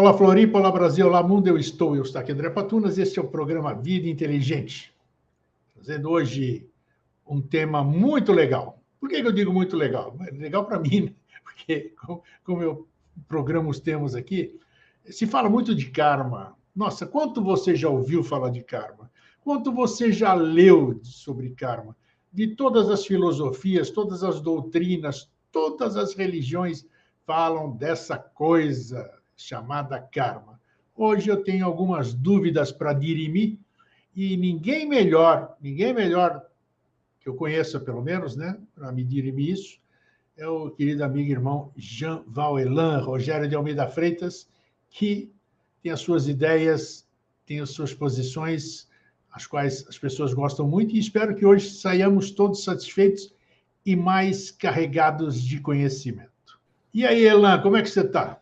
Olá, Floripa, olá, Brasil, olá, mundo, eu estou aqui, André Patunas, este é o programa Vida Inteligente, trazendo hoje um tema muito legal. Por que eu digo muito legal? É legal para mim, né? Porque, como eu programo os temas aqui, se fala muito de karma. Nossa, quanto você já ouviu falar de karma? Quanto você já leu sobre karma? De todas as filosofias, todas as doutrinas, todas as religiões falam dessa coisa chamada karma. Hoje eu tenho algumas dúvidas para dirimir e ninguém melhor que eu conheça, pelo menos, né, para me dirimir isso, é o querido amigo e irmão Jean Vauelan, Rogério de Almeida Freitas, que tem as suas ideias, tem as suas posições, as quais as pessoas gostam muito, e espero que hoje saiamos todos satisfeitos e mais carregados de conhecimento. E aí, Elan, como é que você está?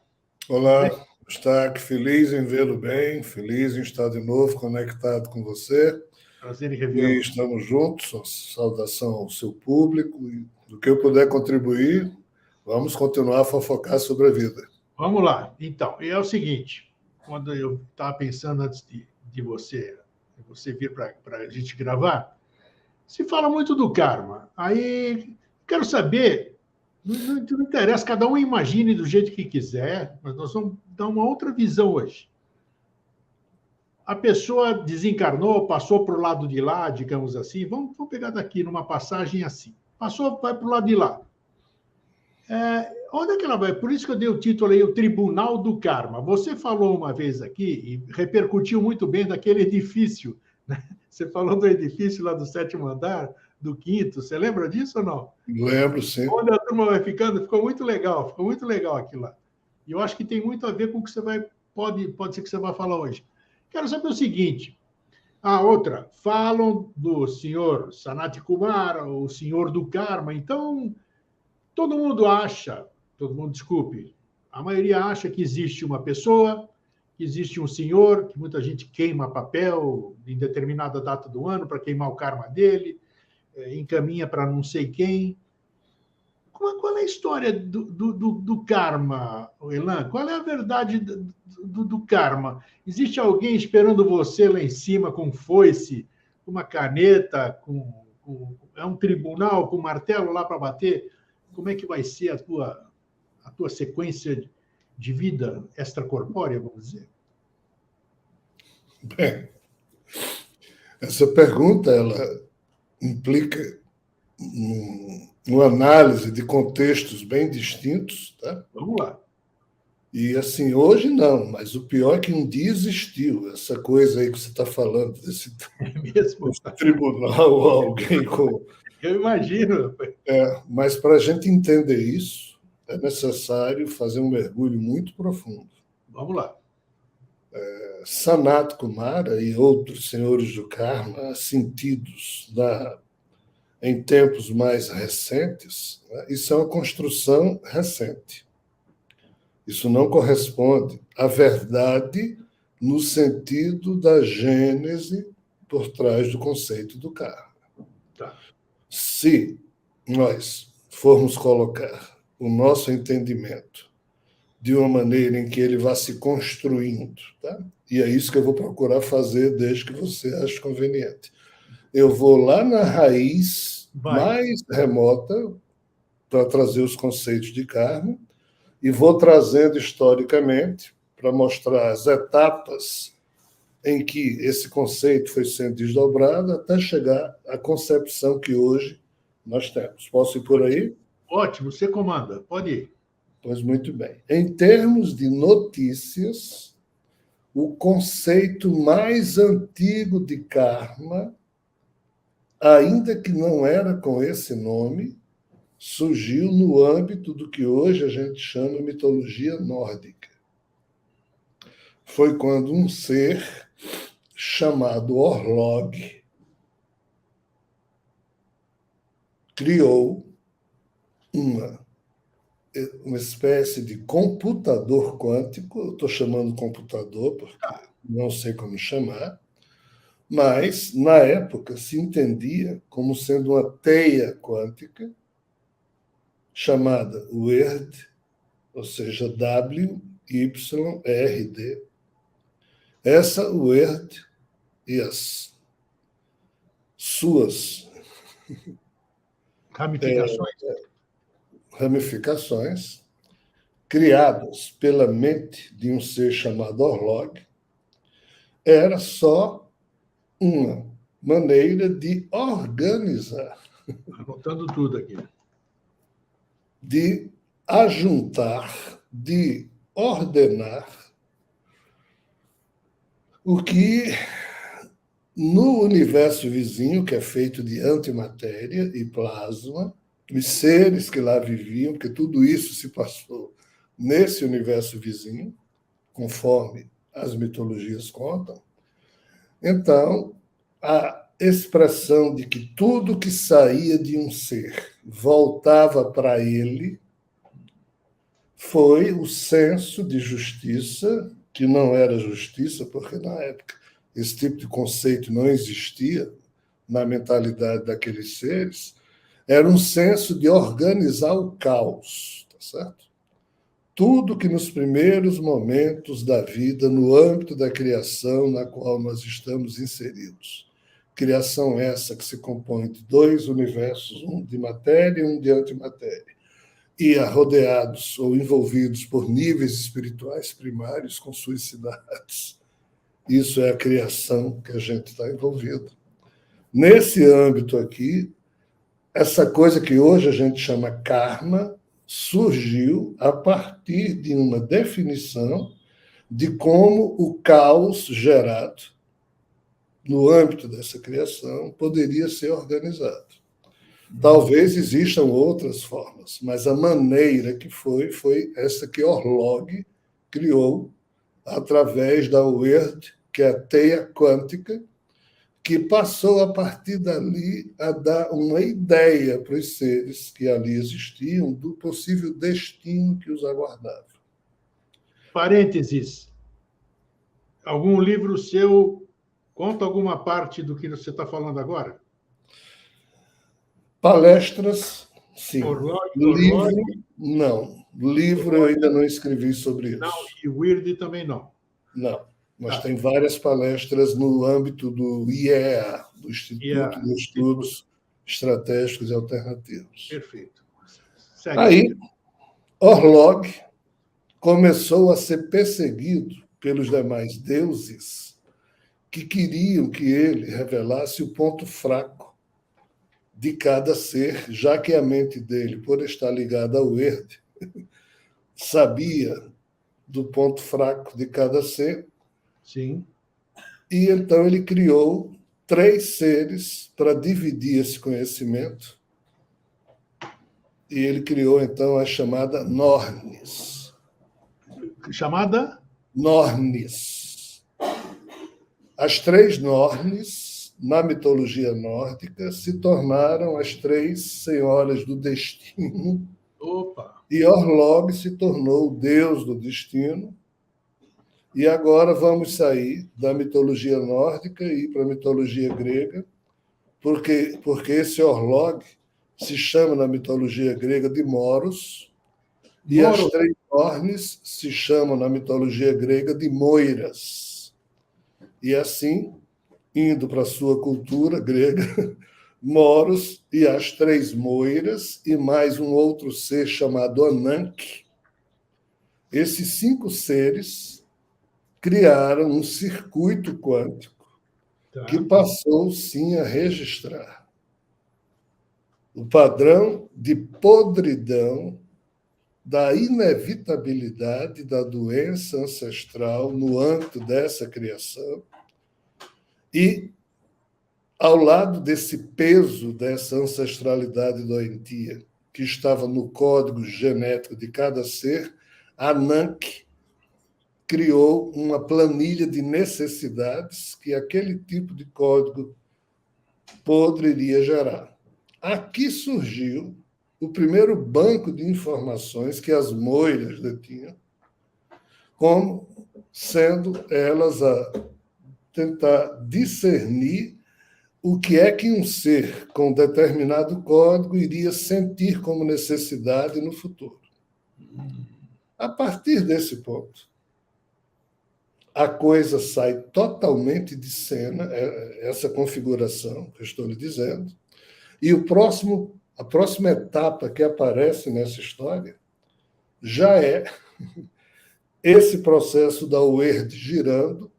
Olá, Eustáquio, feliz em vê-lo bem, feliz em estar de novo conectado com você. Prazer em E revê-lo. estamos juntos, saudação ao seu público, e do que eu puder contribuir, vamos continuar a fofocar sobre a vida. Vamos lá. Então, é o seguinte, quando eu estava pensando antes de você vir para a gente gravar, se fala muito do karma. Aí, quero saber, não interessa, cada um imagine do jeito que quiser, mas nós vamos dar uma outra visão hoje. A pessoa desencarnou, passou para o lado de lá, digamos assim, vamos pegar daqui numa passagem assim. Passou, vai para o lado de lá. Onde é que ela vai? Por isso que eu dei o título aí, o Tribunal do Karma. Você falou uma vez aqui, e repercutiu muito bem daquele edifício, né? Você falou do edifício lá do 7º andar, do 5º, você lembra disso ou não? Lembro, sim. Onde a turma vai ficando, ficou muito legal aquilo lá. E eu acho que tem muito a ver com o que você pode ser que você vai falar hoje. Quero saber o seguinte, outra, falam do senhor Sanat Kumara, o senhor do karma, então todo mundo desculpe, a maioria acha que existe uma pessoa, que existe um senhor, que muita gente queima papel em determinada data do ano para queimar o karma dele, encaminha para não sei quem. Qual é a história do karma, Elan? Qual é a verdade do karma? Existe alguém esperando você lá em cima com foice, com uma caneta, é um tribunal com um martelo lá para bater? Como é que vai ser a tua sequência de vida extracorpórea, vamos dizer? Bem, essa pergunta ela implica uma análise de contextos bem distintos, tá? Vamos lá. E assim, hoje não, mas o pior é que um dia existiu essa coisa aí que você está falando, desse tribunal ou alguém com. Eu imagino. Mas para a gente entender isso, é necessário fazer um mergulho muito profundo. Vamos lá. Sanat Kumara e outros senhores do karma, sentidos em tempos mais recentes, né, isso é uma construção recente. Isso não corresponde à verdade no sentido da gênese por trás do conceito do karma. Tá. Se nós formos colocar o nosso entendimento de uma maneira em que ele vá se construindo, tá? E é isso que eu vou procurar fazer desde que você ache conveniente. Eu vou lá na raiz mais remota para trazer os conceitos de karma e vou trazendo historicamente para mostrar as etapas em que esse conceito foi sendo desdobrado até chegar à concepção que hoje nós temos. Posso ir por aí? Ótimo, você comanda, pode ir. Pois muito bem. Em termos de notícias, o conceito mais antigo de karma, ainda que não era com esse nome, surgiu no âmbito do que hoje a gente chama de mitologia nórdica. Foi quando um ser chamado Orlog criou uma espécie de computador quântico, eu estou chamando computador porque não sei como chamar, mas, na época, se entendia como sendo uma teia quântica chamada WIRD, ou seja, WIRD, YRD. Essa Word e as suas ramificações, criadas pela mente de um ser chamado Orlog, era só uma maneira de organizar, Anotando tudo aqui. de ajuntar, de ordenar o que no universo vizinho, que é feito de antimatéria e plasma, os seres que lá viviam, porque tudo isso se passou nesse universo vizinho, conforme as mitologias contam. Então, a expressão de que tudo que saía de um ser voltava para ele foi o senso de justiça, que não era justiça, porque na época esse tipo de conceito não existia na mentalidade daqueles seres, era um senso de organizar o caos, tá certo? Tudo que nos primeiros momentos da vida, no âmbito da criação na qual nós estamos inseridos. Criação essa que se compõe de dois universos, um de matéria e um de antimatéria, e rodeados ou envolvidos por níveis espirituais primários com suas cidades. Isso é a criação que a gente está envolvido. Nesse âmbito aqui, essa coisa que hoje a gente chama karma surgiu a partir de uma definição de como o caos gerado no âmbito dessa criação poderia ser organizado. Talvez existam outras formas, mas a maneira que foi essa que Orlog criou através da Word, que é a teia quântica, que passou a partir dali a dar uma ideia para os seres que ali existiam do possível destino que os aguardava. Parênteses. Algum livro seu conta alguma parte do que você está falando agora? Palestras, sim. Orlog, Livro, não. Livro eu ainda não escrevi sobre isso. Não, e Weird também não. Não, mas tem várias palestras no âmbito do IEA, do Instituto de Estudos Estratégicos e Alternativos. Perfeito. Segue. Aí, Orlog começou a ser perseguido pelos demais deuses que queriam que ele revelasse o ponto fraco de cada ser, já que a mente dele, por estar ligada ao verde, sabia do ponto fraco de cada ser. Sim. E então ele criou 3 seres para dividir esse conhecimento. E ele criou, então, a chamada Nornes. Chamada? Nornes. As 3 Nornes, na mitologia nórdica, se tornaram as 3 senhoras do destino. Opa! E Orlog se tornou o deus do destino. E agora vamos sair da mitologia nórdica e ir para a mitologia grega, porque esse Orlog se chama na mitologia grega de Moros, e as 3 Nornes se chamam na mitologia grega de Moiras. E assim, indo para a sua cultura grega, Moros e as 3 Moiras, e mais um outro ser chamado Ananke, esses 5 seres criaram um circuito quântico que passou, sim, a registrar o padrão de podridão da inevitabilidade da doença ancestral no âmbito dessa criação e, ao lado desse peso, dessa ancestralidade doentia que estava no código genético de cada ser, Ananke criou uma planilha de necessidades que aquele tipo de código poderia gerar. Aqui surgiu o primeiro banco de informações que as moiras detinham, como sendo elas a tentar discernir o que é que um ser com determinado código iria sentir como necessidade no futuro. A partir desse ponto, a coisa sai totalmente de cena, essa configuração que eu estou lhe dizendo, e a próxima etapa que aparece nessa história já é esse processo da UERD girando,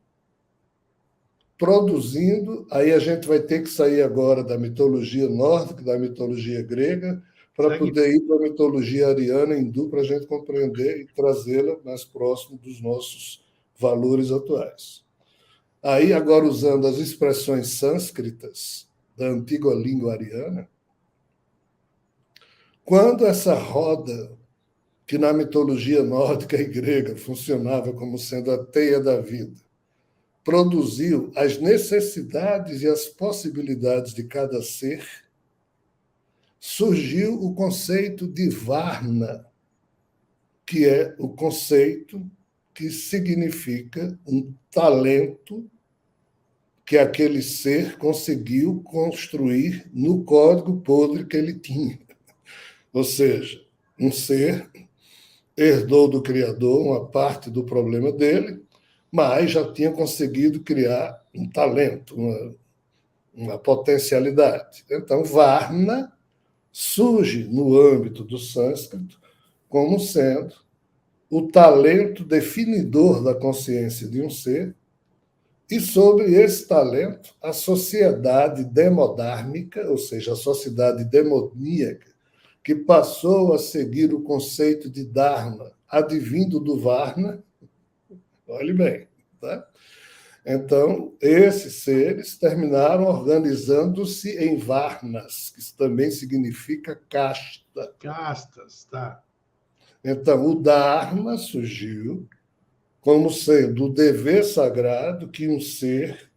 produzindo, aí a gente vai ter que sair agora da mitologia nórdica, da mitologia grega, para poder ir para a mitologia ariana, hindu, para a gente compreender e trazê-la mais próximo dos nossos valores atuais. Aí, agora, usando as expressões sânscritas da antiga língua ariana, quando essa roda, que na mitologia nórdica e grega funcionava como sendo a teia da vida, produziu as necessidades e as possibilidades de cada ser, surgiu o conceito de Varna, que é o conceito que significa um talento que aquele ser conseguiu construir no código podre que ele tinha. Ou seja, um ser herdou do Criador uma parte do problema dele, mas já tinha conseguido criar um talento, uma potencialidade. Então, Varna surge no âmbito do sânscrito como sendo o talento definidor da consciência de um ser, e sobre esse talento, a sociedade demodármica, ou seja, a sociedade demoníaca, que passou a seguir o conceito de Dharma, advindo do Varna, olhe bem, tá? Então, esses seres terminaram organizando-se em Varnas, que também significa casta. Castas, tá. Então, o Dharma surgiu como sendo o dever sagrado que um ser,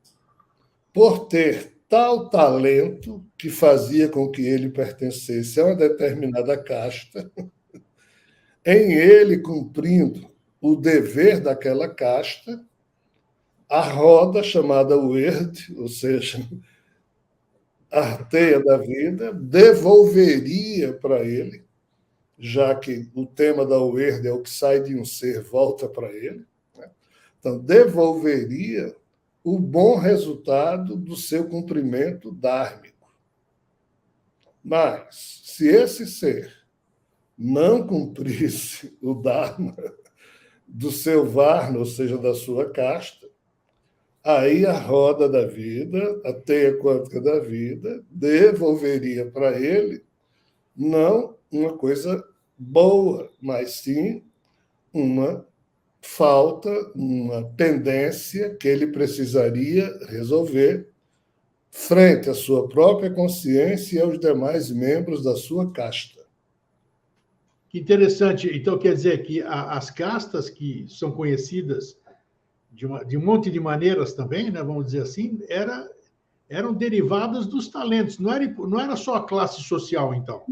por ter tal talento que fazia com que ele pertencesse a uma determinada casta, em ele cumprindo o dever daquela casta, a roda chamada Werd, ou seja, a teia da vida, devolveria para ele, já que o tema da Werd é o que sai de um ser, volta para ele. Né? Então, devolveria o bom resultado do seu cumprimento dármico. Mas, se esse ser não cumprisse o Dharma do seu Varna, ou seja, da sua casta, aí a roda da vida, a teia quântica da vida, devolveria para ele não uma coisa boa, mas sim uma falta, uma pendência que ele precisaria resolver frente à sua própria consciência e aos demais membros da sua casta. Que interessante. Então, quer dizer que as castas que são conhecidas de um monte de maneiras também, né, vamos dizer assim, eram derivadas dos talentos. Não era só a classe social, então.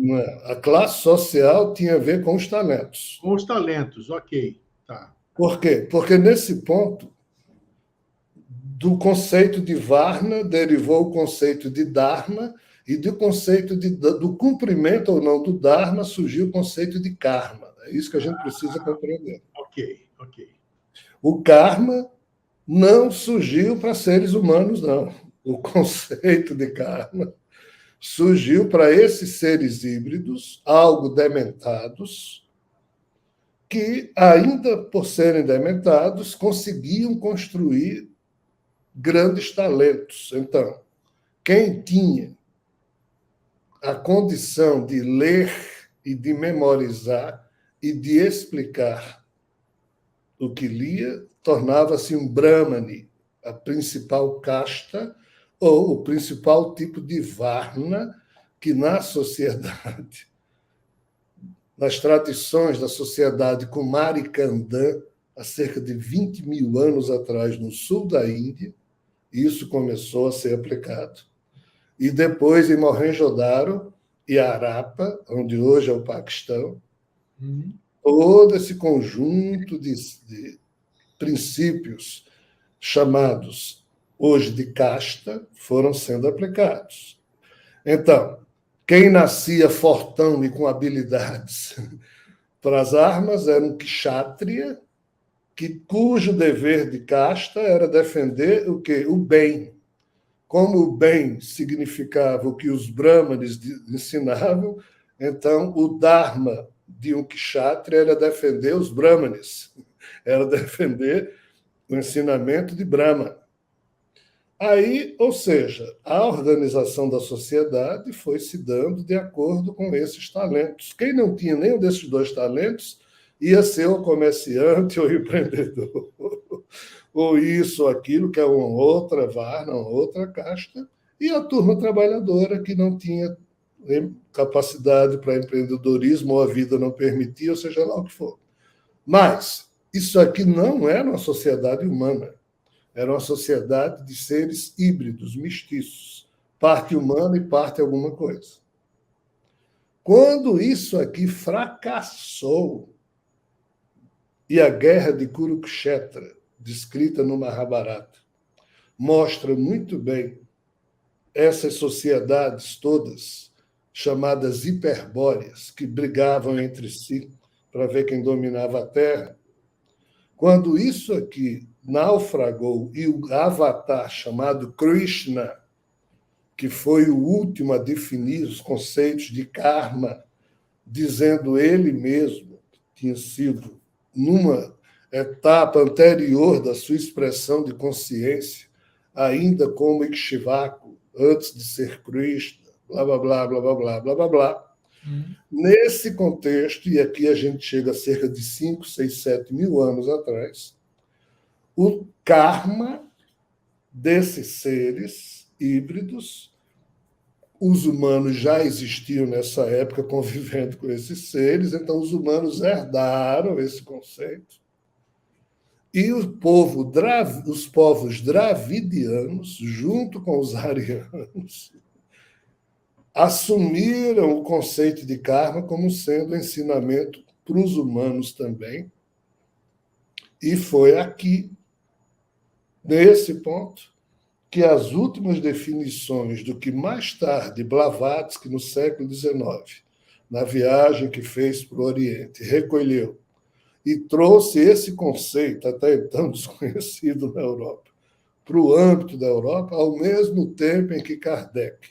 A classe social tinha a ver com os talentos. Com os talentos, ok. Tá. Por quê? Porque nesse ponto, do conceito de Varna, derivou o conceito de Dharma, e do conceito do cumprimento ou não do Dharma surgiu o conceito de Karma. É isso que a gente precisa compreender. Ok. O Karma não surgiu para seres humanos, não. O conceito de Karma surgiu para esses seres híbridos, algo dementados, que, ainda por serem dementados, conseguiam construir grandes talentos. Então, quem tinha a condição de ler e de memorizar e de explicar o que lia, tornava-se um Brahmani, a principal casta ou o principal tipo de Varna que na sociedade, nas tradições da sociedade Kumari Kandan, há cerca de 20 mil anos atrás, no sul da Índia, isso começou a ser aplicado. E depois, em Mohenjo-Daro e Harappa, onde hoje é o Paquistão, todo esse conjunto de princípios chamados hoje de casta foram sendo aplicados. Então, quem nascia fortão e com habilidades para as armas era um kshatriya, cujo dever de casta era defender o quê? O bem. Como o bem significava o que os brahmanes ensinavam, então o dharma de um kshatriya era defender os brahmanes, era defender o ensinamento de Brahma. Aí, ou seja, a organização da sociedade foi se dando de acordo com esses talentos. Quem não tinha nenhum desses dois talentos ia ser o comerciante ou empreendedor, ou isso ou aquilo, que é uma outra varna, uma outra casta, e a turma trabalhadora que não tinha capacidade para empreendedorismo ou a vida não permitia, ou seja lá o que for. Mas isso aqui não era uma sociedade humana. Era uma sociedade de seres híbridos, mestiços, parte humana e parte alguma coisa. Quando isso aqui fracassou, e a guerra de Kurukshetra, descrita no Mahabharata, mostra muito bem essas sociedades todas, chamadas hiperbóreas, que brigavam entre si para ver quem dominava a Terra. Quando isso aqui naufragou e o avatar chamado Krishna, que foi o último a definir os conceitos de karma, dizendo ele mesmo que tinha sido numa etapa anterior da sua expressão de consciência, ainda como Ikshvaku, antes de ser Krishna, blá, blá, blá, blá, blá, blá, blá, blá, blá. Nesse contexto, e aqui a gente chega a cerca de 5, 6, 7 mil anos atrás, o karma desses seres híbridos, os humanos já existiam nessa época convivendo com esses seres, então os humanos herdaram esse conceito. E os povos dravidianos, junto com os arianos, assumiram o conceito de karma como sendo ensinamento para os humanos também. E foi aqui, nesse ponto, que as últimas definições do que mais tarde Blavatsky, no século XIX, na viagem que fez para o Oriente, recolheu e trouxe esse conceito, até então desconhecido na Europa, para o âmbito da Europa, ao mesmo tempo em que Kardec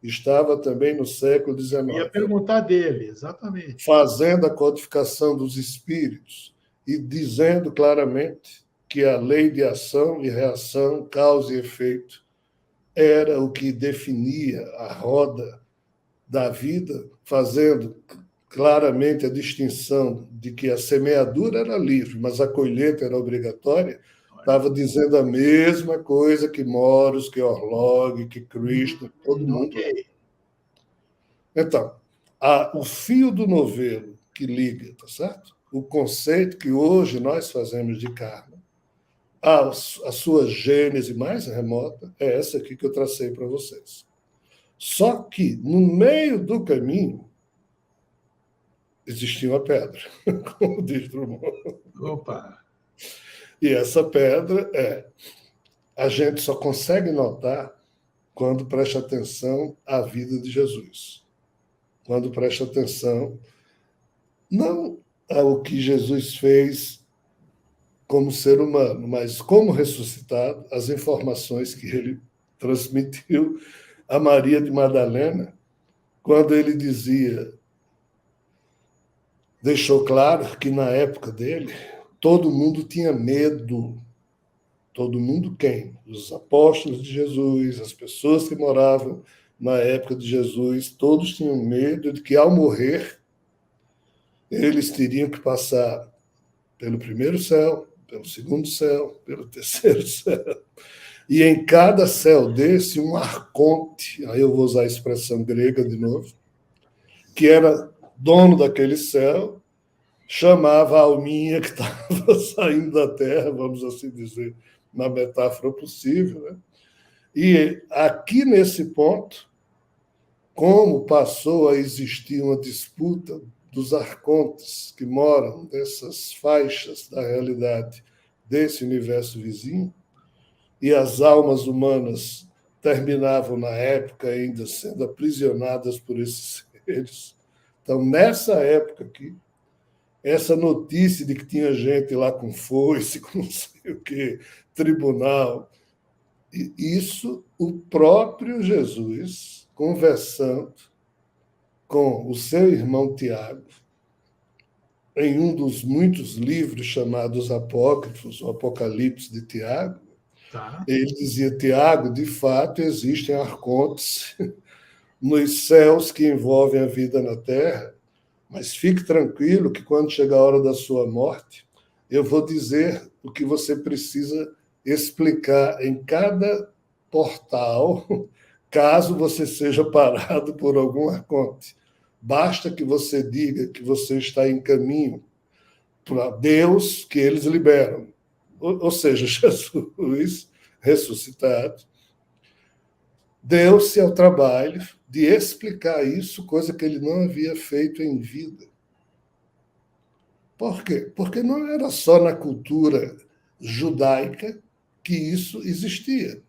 estava também no século XIX. Eu ia perguntar dele, exatamente. Fazendo a codificação dos espíritos e dizendo claramente que a lei de ação e reação, causa e efeito, era o que definia a roda da vida, fazendo claramente a distinção de que a semeadura era livre, mas a colheita era obrigatória, estava dizendo a mesma coisa que Moros, que Orlog, que Krishna, todo mundo. Okay. Então, o fio do novelo que liga, tá certo? O conceito que hoje nós fazemos de karma, a sua gênese mais remota é essa aqui que eu tracei para vocês. Só que, no meio do caminho, existia uma pedra, como diz Drummond. Opa! E essa pedra a gente só consegue notar quando presta atenção à vida de Jesus. Quando presta atenção, não ao que Jesus fez como ser humano, mas como ressuscitado, as informações que ele transmitiu a Maria de Madalena, quando ele deixou claro que na época dele, todo mundo tinha medo. Todo mundo quem? Os apóstolos de Jesus, as pessoas que moravam na época de Jesus, todos tinham medo de que, ao morrer, eles teriam que passar pelo primeiro céu, pelo segundo céu, pelo terceiro céu. E em cada céu desse, um arconte, aí eu vou usar a expressão grega de novo, que era dono daquele céu, chamava a alminha que estava saindo da terra, vamos assim dizer, na metáfora possível. Né? E aqui nesse ponto, como passou a existir uma disputa dos arcontes que moram nessas faixas da realidade desse universo vizinho, e as almas humanas terminavam, na época, ainda sendo aprisionadas por esses seres. Então, nessa época aqui, essa notícia de que tinha gente lá com foice, com não sei o quê, tribunal. E isso, o próprio Jesus, conversando com o seu irmão Tiago, em um dos muitos livros chamados Apócrifos, o Apocalipse de Tiago, Tá. ele dizia: Tiago, de fato, existem arcontes nos céus que envolvem a vida na terra, mas fique tranquilo que quando chegar a hora da sua morte, eu vou dizer o que você precisa explicar em cada portal, caso você seja parado por algum arconte. Basta que você diga que você está em caminho para Deus, que eles liberam. Ou seja, Jesus ressuscitado deu-se ao trabalho de explicar isso, coisa que ele não havia feito em vida. Por quê? Porque não era só na cultura judaica que isso existia.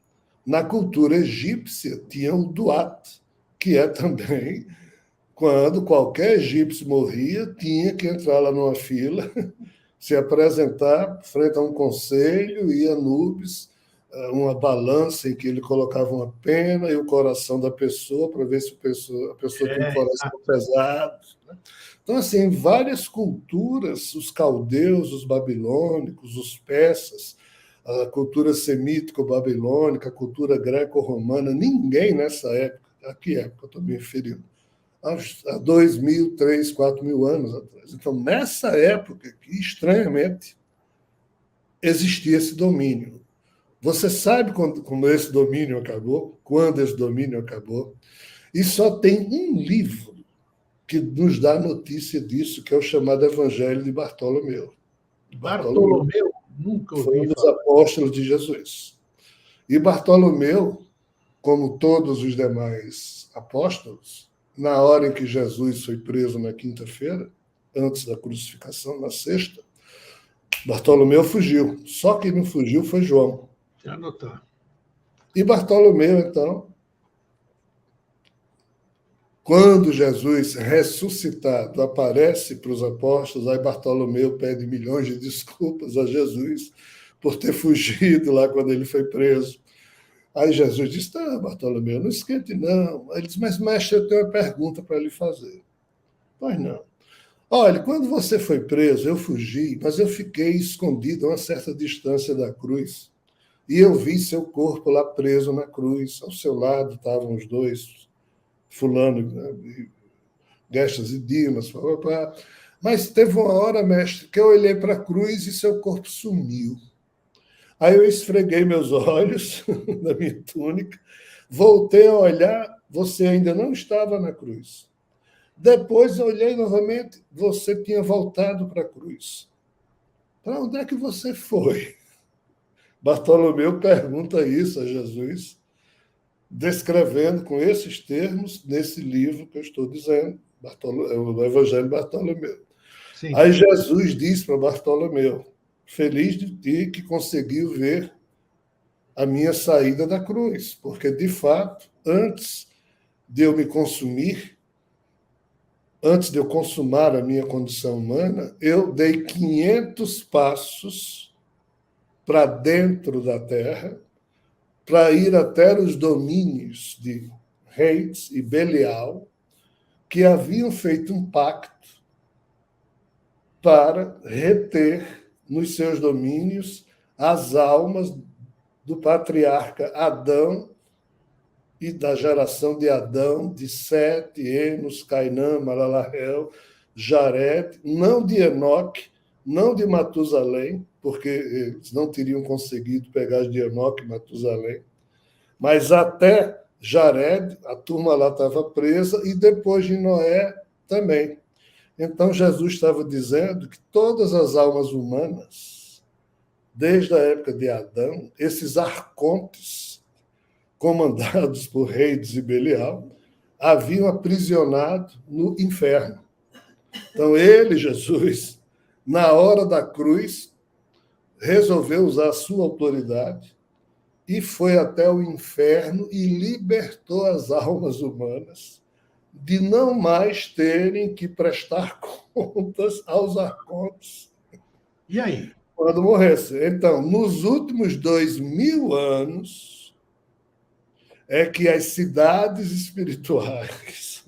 Na cultura egípcia tinha o duat, que é também quando qualquer egípcio morria, tinha que entrar lá numa fila, se apresentar frente a um conselho, e Anubis, uma balança em que ele colocava uma pena e o coração da pessoa para ver se a pessoa tem um coração pesado. Então, assim, em várias culturas, os caldeus, os babilônicos, os persas, a cultura semítico-babilônica, a cultura greco-romana, ninguém nessa época, a que época eu estou me referindo? Há 2.000, 3.000, 4.000 anos atrás. Então, nessa época, que estranhamente existia esse domínio. Você sabe quando esse domínio acabou? Quando esse domínio acabou? E só tem um livro que nos dá notícia disso, que é o chamado Evangelho de Bartolomeu. Bartolomeu? Nunca foi ouvi um dos falar. apóstolos de Jesus. E Bartolomeu, como todos os demais apóstolos, na hora em que Jesus foi preso na quinta-feira, antes da crucificação, na sexta, Bartolomeu fugiu. Só quem não fugiu foi João. Deixa eu anotar. E Bartolomeu, então, quando Jesus ressuscitado aparece para os apóstolos, aí Bartolomeu pede milhões de desculpas a Jesus por ter fugido lá quando ele foi preso. Aí Jesus diz: tá, Bartolomeu, não esquente não. Aí ele diz: mas mestre, eu tenho uma pergunta para lhe fazer. Pois não. Olha, quando você foi preso, eu fugi, mas eu fiquei escondido a uma certa distância da cruz. E eu vi seu corpo lá preso na cruz. Ao seu lado estavam os dois, fulano, né, Gestas e Dimas. Mas teve uma hora, mestre, que eu olhei para a cruz e seu corpo sumiu. Aí eu esfreguei meus olhos na minha túnica, voltei a olhar, você ainda não estava na cruz. Depois eu olhei novamente, você tinha voltado para a cruz. Para onde é que você foi? Bartolomeu pergunta isso a Jesus, descrevendo com esses termos nesse livro que eu estou dizendo, o Evangelho de Bartolomeu. Sim. Aí Jesus diz para Bartolomeu: feliz de ti que conseguiu ver a minha saída da cruz, porque, de fato, antes de eu me consumir, antes de eu consumar a minha condição humana, eu dei 500 passos para dentro da terra, para ir até os domínios de Reis e Belial, que haviam feito um pacto para reter nos seus domínios as almas do patriarca Adão e da geração de Adão, de Sete, Enos, Cainã, Malalahel, Jared, não de Enoque, não de Matusalém, porque eles não teriam conseguido pegar de Enoque e Matusalém, mas até Jared, a turma lá estava presa, e depois de Noé também. Então, Jesus estava dizendo que todas as almas humanas, desde a época de Adão, esses arcontes, comandados por Reis e Belial, haviam aprisionado no inferno. Então, ele, Jesus, na hora da cruz, resolveu usar a sua autoridade e foi até o inferno e libertou as almas humanas de não mais terem que prestar contas aos arcontes. E aí? Quando morresse. Então, nos últimos 2000 anos, é que as cidades espirituais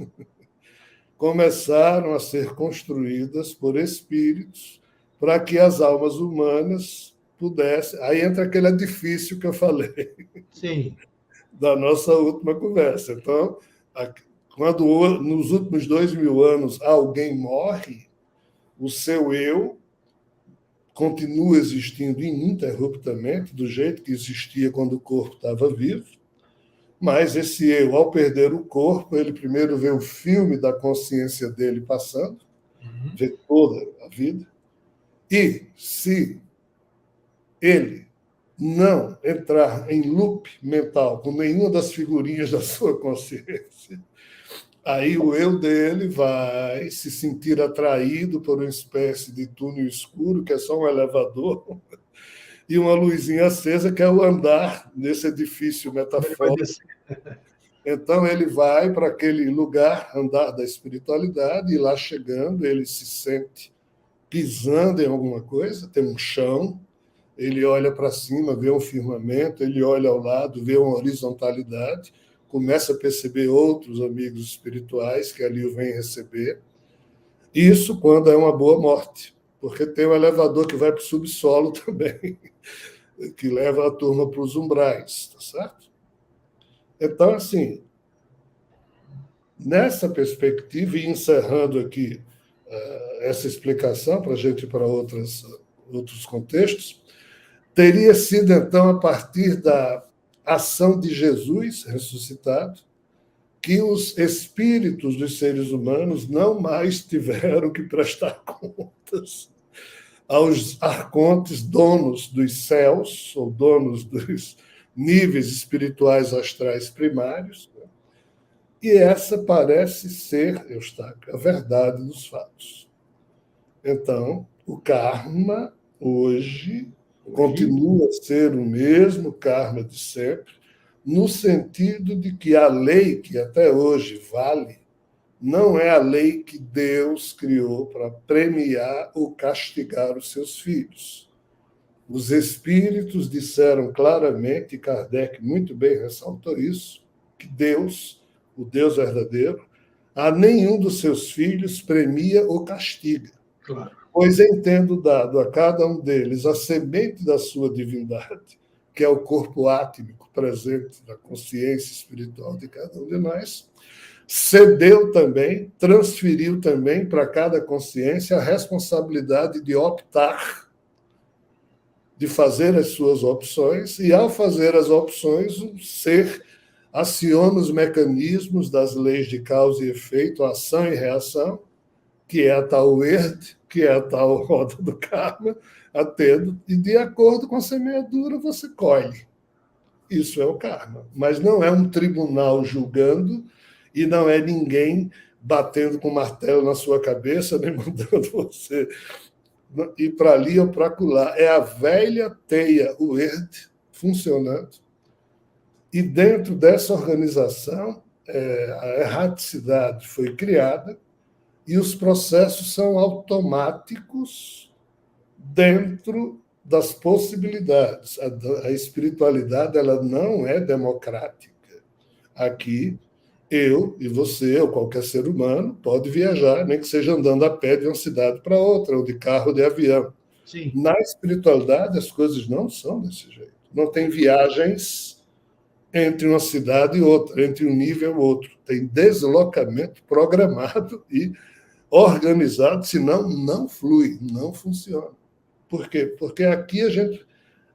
começaram a ser construídas por espíritos para que as almas humanas pudessem. Aí entra aquele edifício que eu falei. Sim. Da nossa última conversa. Então, quando nos últimos 2000 anos alguém morre, o seu eu continua existindo ininterruptamente, do jeito que existia quando o corpo estava vivo, mas esse eu, ao perder o corpo, ele primeiro vê o filme da consciência dele passando, vê toda a vida, e se ele não entrar em loop mental com nenhuma das figurinhas da sua consciência, aí o eu dele vai se sentir atraído por uma espécie de túnel escuro, que é só um elevador, e uma luzinha acesa, que é o andar nesse edifício metafórico. Então, ele vai para aquele lugar, andar da espiritualidade, e lá chegando, ele se sente pisando em alguma coisa, tem um chão, ele olha para cima, vê um firmamento, ele olha ao lado, vê uma horizontalidade, começa a perceber outros amigos espirituais que ali o vêm receber. Isso quando é uma boa morte, porque tem um elevador que vai para o subsolo também, que leva a turma para os umbrais, tá certo? Então, assim, nessa perspectiva, e encerrando aqui essa explicação para a gente ir para outros contextos, teria sido, então, a partir da ação de Jesus ressuscitado, que os espíritos dos seres humanos não mais tiveram que prestar contas aos arcontes, donos dos céus, ou donos dos níveis espirituais astrais primários. E essa parece ser, Eustáquio, a verdade dos fatos. Então, o karma, hoje, continua a ser o mesmo karma de sempre, no sentido de que a lei que até hoje vale não é a lei que Deus criou para premiar ou castigar os seus filhos. Os espíritos disseram claramente, e Kardec muito bem ressaltou isso, que Deus, o Deus verdadeiro, a nenhum dos seus filhos premia ou castiga. Claro. Pois em tendo dado a cada um deles a semente da sua divindade, que é o corpo átmico presente na consciência espiritual de cada um de nós, cedeu também, transferiu também para cada consciência a responsabilidade de optar, de fazer as suas opções, e ao fazer as opções, o ser aciona os mecanismos das leis de causa e efeito, ação e reação, que é a tal herde, que é a tal roda do karma, atendo, e de acordo com a semeadura você colhe. Isso é o karma. Mas não é um tribunal julgando e não é ninguém batendo com martelo na sua cabeça, nem mandando você ir para ali ou para acolá. É a velha teia, o herde, funcionando. E dentro dessa organização, a erraticidade foi criada, e os processos são automáticos dentro das possibilidades. A espiritualidade ela não é democrática. Aqui, eu e você, ou qualquer ser humano, pode viajar, nem que seja andando a pé de uma cidade para outra, ou de carro ou de avião. Sim. Na espiritualidade, as coisas não são desse jeito. Não tem viagens entre uma cidade e outra, entre um nível e outro. Tem deslocamento programado e organizado, senão não flui, não funciona. Por quê? Porque aqui a gente,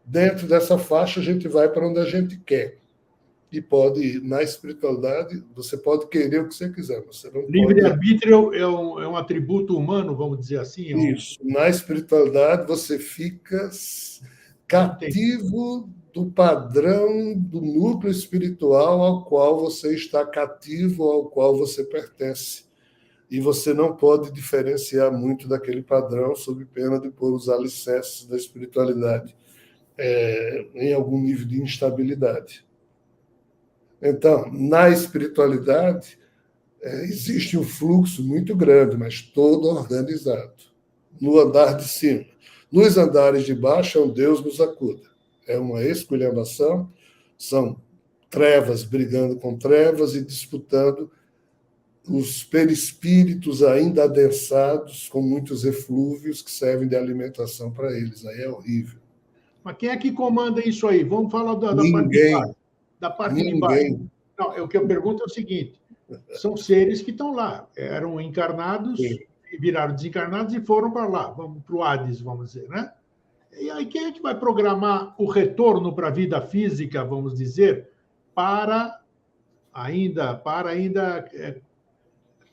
dentro dessa faixa, a gente vai para onde a gente quer. E pode, na espiritualidade, você pode querer o que você quiser. Você não Livre-arbítrio é um atributo humano, vamos dizer assim? Isso. Na espiritualidade, você fica cativo do padrão, do núcleo espiritual ao qual você está cativo, ao qual você pertence. E você não pode diferenciar muito daquele padrão sob pena de pôr os alicerces da espiritualidade em algum nível de instabilidade. Então, na espiritualidade, existe um fluxo muito grande, mas todo organizado, no andar de cima. Nos andares de baixo, é um Deus nos acuda. É uma esculhambação, são trevas brigando com trevas e disputando os perispíritos ainda adensados, com muitos eflúvios que servem de alimentação para eles. Aí é horrível. Mas quem é que comanda isso aí? Vamos falar da parte de Ninguém, baixo. Da parte de baixo. ninguém. Não, o que eu pergunto é o seguinte: são seres que estão lá, eram encarnados, viraram desencarnados e foram para lá, vamos para o Hades, vamos dizer, né? E aí quem é que vai programar o retorno para a vida física, vamos dizer, para ainda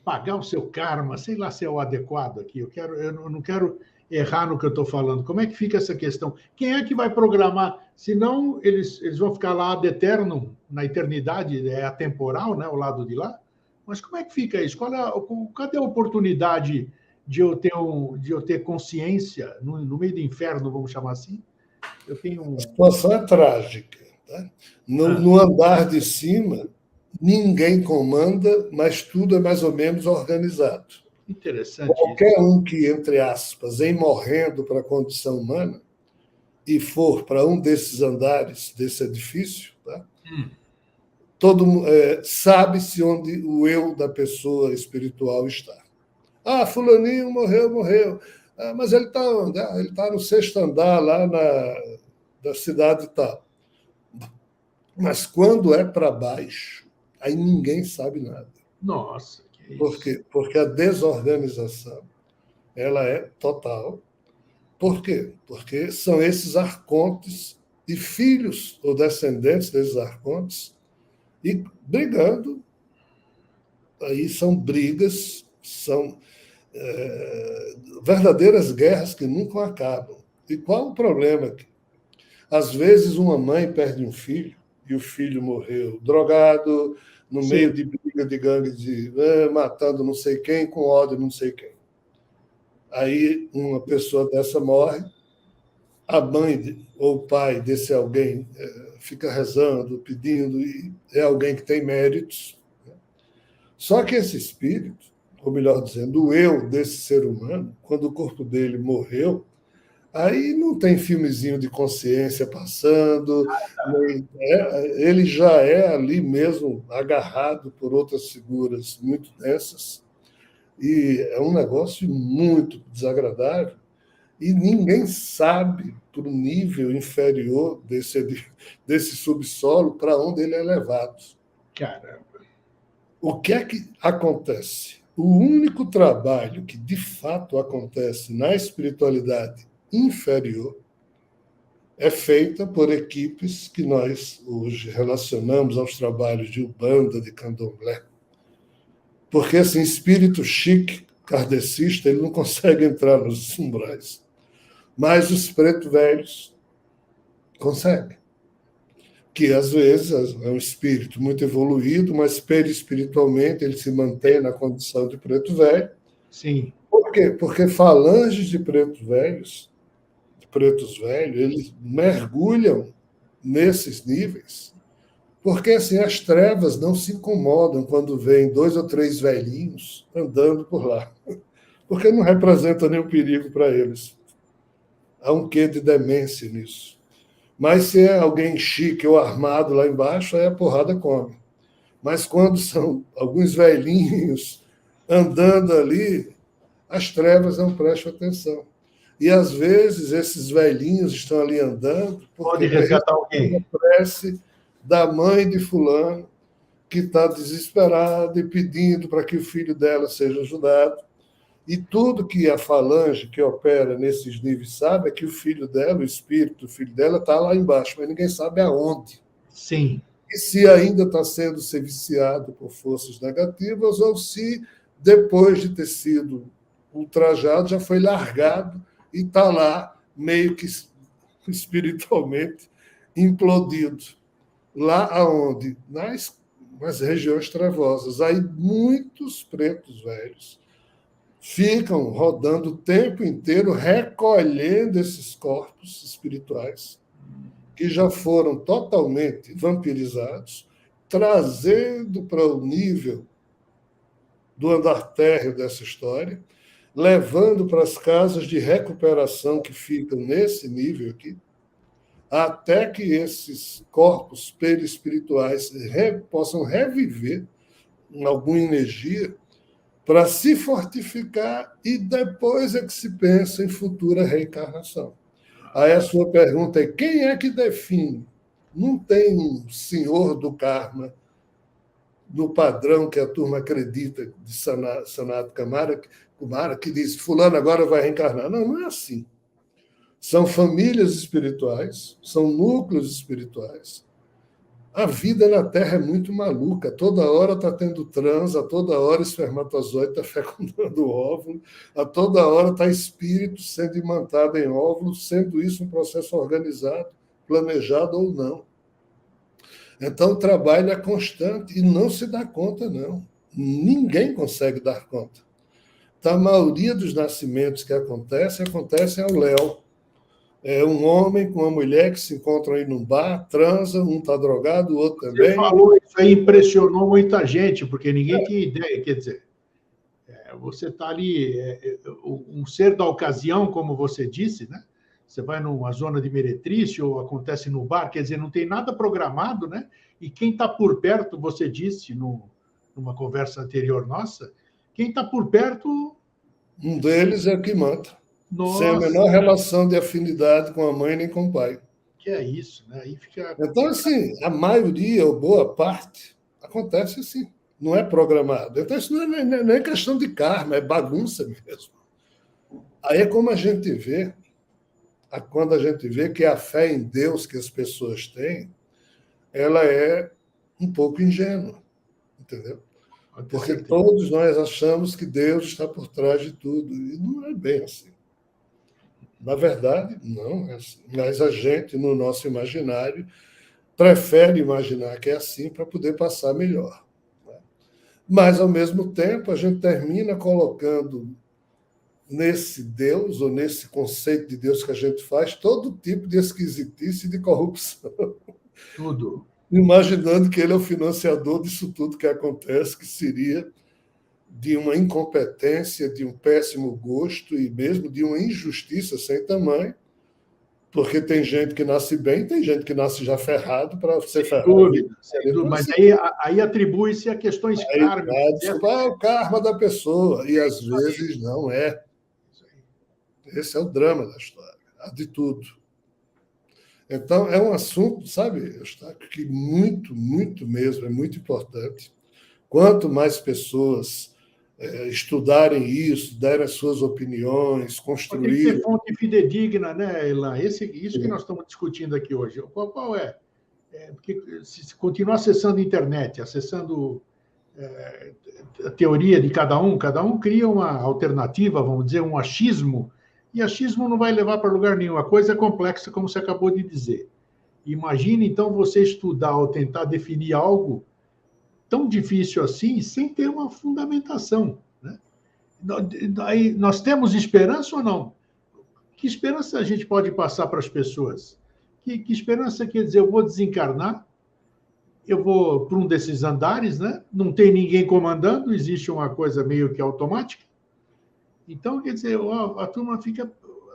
pagar o seu karma, sei lá se é o adequado aqui, eu não quero errar no que eu estou falando. Como é que fica essa questão? Quem é que vai programar? Senão eles vão ficar lá ad eternum, na eternidade, é atemporal, né, o lado de lá. Mas como é que fica isso? Cadê a oportunidade de eu ter consciência no meio do inferno, vamos chamar assim? Eu tenho A situação é trágica. Tá? No andar de cima, ninguém comanda, mas tudo é mais ou menos organizado. Interessante Qualquer um que, entre aspas, em morrendo para a condição humana e for para um desses andares desse edifício, tá? Todo sabe-se onde o eu da pessoa espiritual está. Ah, fulaninho morreu. Ah, mas ele está onde? Ah, ele está no 6º andar, lá da cidade e tal. Mas quando é para baixo, aí ninguém sabe nada. Nossa, que Por isso. quê? Porque a desorganização ela é total. Por quê? Porque são esses arcontes e filhos ou descendentes desses arcontes e brigando. Aí são brigas, são verdadeiras guerras que nunca acabam. E qual o problema? Às vezes uma mãe perde um filho e o filho morreu drogado, no Sim. meio de briga de gangue, matando não sei quem, com ódio não sei quem. Aí uma pessoa dessa morre, a mãe ou o pai desse alguém fica rezando, pedindo, e é alguém que tem méritos. Só que esse espírito, ou melhor dizendo, o eu desse ser humano, quando o corpo dele morreu, aí não tem filmezinho de consciência passando, ele já é ali mesmo agarrado por outras figuras muito densas, e é um negócio muito desagradável, e ninguém sabe, para o nível inferior desse subsolo, para onde ele é levado. Caramba. O que é que acontece? O único trabalho que de fato acontece na espiritualidade inferior é feita por equipes que nós hoje relacionamos aos trabalhos de Umbanda, de Candomblé. Porque assim, espírito chique, kardecista, ele não consegue entrar nos umbrais. Mas os preto velhos conseguem. Que às vezes é um espírito muito evoluído, mas perispiritualmente ele se mantém na condição de preto velho. Sim. Por quê? Porque falanges de pretos velhos, eles mergulham nesses níveis, porque assim as trevas não se incomodam quando vêm 2 ou 3 velhinhos andando por lá, porque não representa nenhum perigo para eles. Há um quê de demência nisso. Mas se é alguém chique ou armado lá embaixo, aí a porrada come. Mas quando são alguns velhinhos andando ali, as trevas não prestam atenção. E às vezes esses velhinhos estão ali andando Pode resgatar alguém. A prece da mãe de fulano que está desesperada e pedindo para que o filho dela seja ajudado. E tudo que a falange que opera nesses níveis sabe é que o filho dela, o espírito do filho dela, está lá embaixo, mas ninguém sabe aonde. Sim. E se ainda está sendo viciado por forças negativas ou se, depois de ter sido ultrajado, já foi largado e está lá meio que espiritualmente implodido. Lá aonde? Nas regiões trevosas. Aí muitos pretos velhos ficam rodando o tempo inteiro recolhendo esses corpos espirituais que já foram totalmente vampirizados, trazendo para o nível do andar térreo dessa história, levando para as casas de recuperação que ficam nesse nível aqui, até que esses corpos perispirituais possam reviver em alguma energia para se fortificar e depois é que se pensa em futura reencarnação. Aí a sua pergunta é: quem é que define? Não tem um senhor do karma no padrão que a turma acredita de Sanat Kumara, que diz fulano agora vai reencarnar. Não, não é assim. São famílias espirituais, são núcleos espirituais. A vida na Terra é muito maluca. Toda hora está tendo trans, a toda hora espermatozoide está fecundando o óvulo, a toda hora está espírito sendo imantado em óvulo, sendo isso um processo organizado, planejado ou não. Então, o trabalho é constante e não se dá conta, não. Ninguém consegue dar conta. Então, a maioria dos nascimentos que acontecem ao léu. É um homem com uma mulher que se encontram aí num bar, transa, um está drogado, o outro também. Você falou, isso aí impressionou muita gente, porque ninguém tinha ideia. Quer dizer, você está ali, um ser da ocasião, como você disse, né? Você vai numa zona de meretriz ou acontece no bar, quer dizer, não tem nada programado, né? E quem está por perto, você disse numa conversa anterior nossa, quem está por perto... Um deles é o que mata. Nossa, sem a menor relação de afinidade com a mãe nem com o pai. Que é isso, né? Aí fica... Então, assim, a maioria, ou boa parte, acontece assim. Não é programado. Então, isso não é questão de karma, é bagunça mesmo. Aí é como a gente vê, quando a gente vê que a fé em Deus que as pessoas têm, ela é um pouco ingênua, entendeu? Porque todos nós achamos que Deus está por trás de tudo, e não é bem assim. Na verdade, não é assim. Mas a gente, no nosso imaginário, prefere imaginar que é assim para poder passar melhor. Mas, ao mesmo tempo, a gente termina colocando nesse Deus, ou nesse conceito de Deus que a gente faz, todo tipo de esquisitice e de corrupção. Tudo. Imaginando que ele é o financiador disso tudo que acontece, que seria de uma incompetência, de um péssimo gosto e mesmo de uma injustiça sem tamanho, porque tem gente que nasce bem, tem gente que nasce já ferrado para ser ferrado. Sem dúvida. Mas aí atribui-se a questões kármicas. O karma da pessoa, e às vezes não é. Esse é o drama da história, há de tudo. Então, é um assunto, sabe, Eustáquio, que muito, muito mesmo, é muito importante. Quanto mais pessoas estudarem isso, darem as suas opiniões, construírem... Tem que ter fonte fidedigna, né, Elan? Isso que nós estamos discutindo aqui hoje. Qual é? Porque se continuar acessando a internet, acessando a teoria de cada um cria uma alternativa, vamos dizer, um achismo, e achismo não vai levar para lugar nenhum. A coisa é complexa, como você acabou de dizer. Imagine, então, você estudar ou tentar definir algo tão difícil assim, sem ter uma fundamentação, né? Nós temos esperança ou não? Que esperança a gente pode passar para as pessoas? Que esperança quer dizer, eu vou desencarnar, eu vou para um desses andares, né? Não tem ninguém comandando, existe uma coisa meio que automática. Então, quer dizer, a turma fica,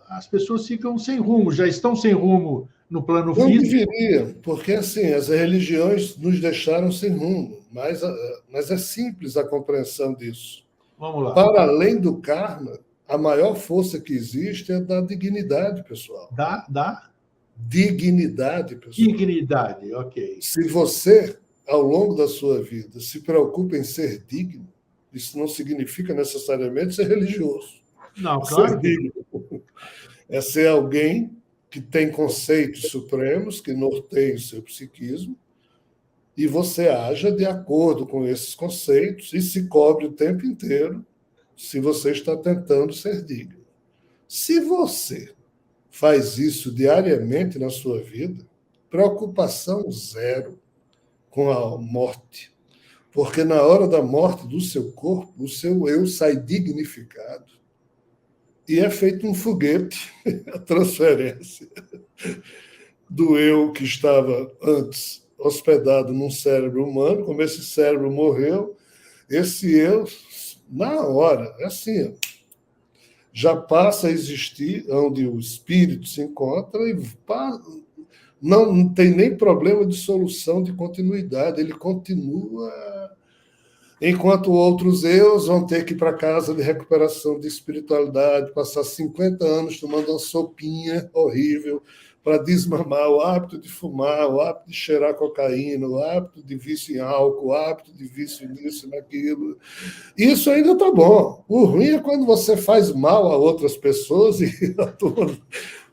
as pessoas ficam sem rumo, já estão sem rumo no plano físico. Não deveria, porque assim, as religiões nos deixaram sem rumo, mas é simples a compreensão disso. Vamos lá. Para além do karma, a maior força que existe é da dignidade, pessoal. Da dignidade, pessoal. Dignidade, ok. Se você, ao longo da sua vida, se preocupa em ser digno, isso não significa necessariamente ser religioso. Não, claro. Ser digno é ser alguém que tem conceitos supremos que norteiam o seu psiquismo e você haja de acordo com esses conceitos e se cobre o tempo inteiro se você está tentando ser digno. Se você faz isso diariamente na sua vida, preocupação zero com a morte, porque na hora da morte do seu corpo, o seu eu sai dignificado e é feito um foguete, a transferência do eu que estava antes hospedado num cérebro humano. Como esse cérebro morreu, esse eu na hora, é assim, já passa a existir onde o espírito se encontra e não tem nem problema de solução, de continuidade, ele continua, enquanto outros eus vão ter que ir para casa de recuperação de espiritualidade, passar 50 anos tomando uma sopinha horrível para desmamar o hábito de fumar, o hábito de cheirar cocaína, o hábito de vício em álcool, o hábito de vício nisso, naquilo. Isso ainda está bom. O ruim é quando você faz mal a outras pessoas e a turma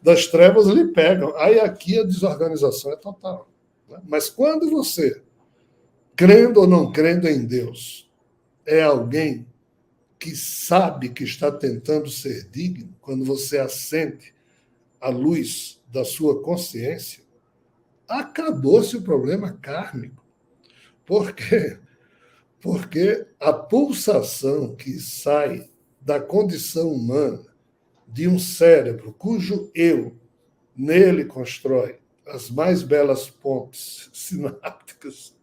das trevas lhe pegam. Aí aqui a desorganização é total. Mas quando você, crendo ou não crendo em Deus, é alguém que sabe que está tentando ser digno, quando você acende a luz da sua consciência, acabou-se o problema kármico. Por quê? Porque a pulsação que sai da condição humana de um cérebro cujo eu nele constrói as mais belas pontes sinápticas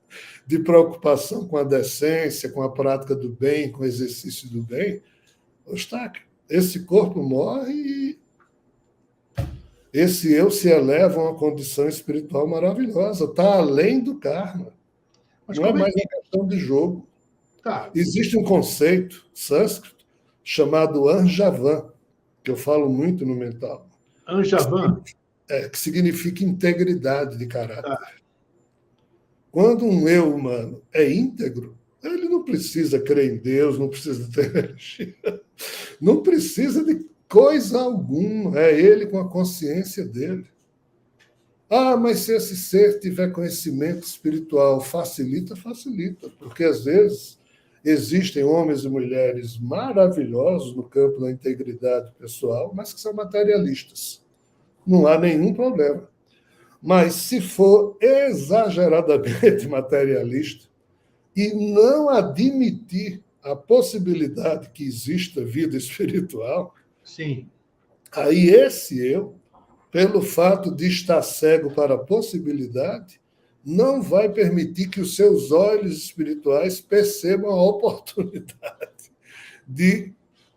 de preocupação com a decência, com a prática do bem, com o exercício do bem, esse corpo morre e esse eu se eleva a uma condição espiritual maravilhosa, está além do karma. Mas não é mais uma questão de jogo. Tá. Existe um conceito sânscrito chamado Anjavan, que eu falo muito no mental. Anjavan? Que significa integridade de caráter. Tá. Quando um eu humano é íntegro, ele não precisa crer em Deus, não precisa ter energia, não precisa de coisa alguma, é ele com a consciência dele. Mas se esse ser tiver conhecimento espiritual, facilita, porque às vezes existem homens e mulheres maravilhosos no campo da integridade pessoal, mas que são materialistas. Não há nenhum problema. Mas se for exageradamente materialista e não admitir a possibilidade que exista vida espiritual, sim, aí esse eu, pelo fato de estar cego para a possibilidade, não vai permitir que os seus olhos espirituais percebam a oportunidade de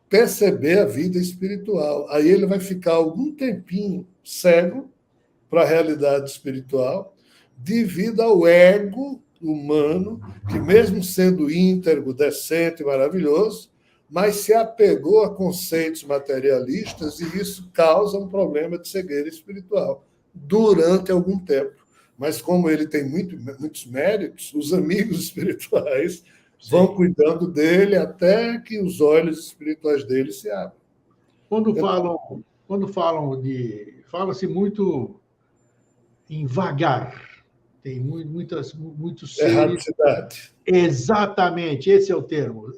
perceber a vida espiritual. Aí ele vai ficar algum tempinho cego para a realidade espiritual, devido ao ego humano, que mesmo sendo íntegro, decente, maravilhoso, mas se apegou a conceitos materialistas e isso causa um problema de cegueira espiritual durante algum tempo. Mas como ele tem muitos méritos, os amigos espirituais vão cuidando dele até que os olhos espirituais dele se abram. Fala-se muito em vagar. Tem muitos seres... Erraticidade. Exatamente, esse é o termo.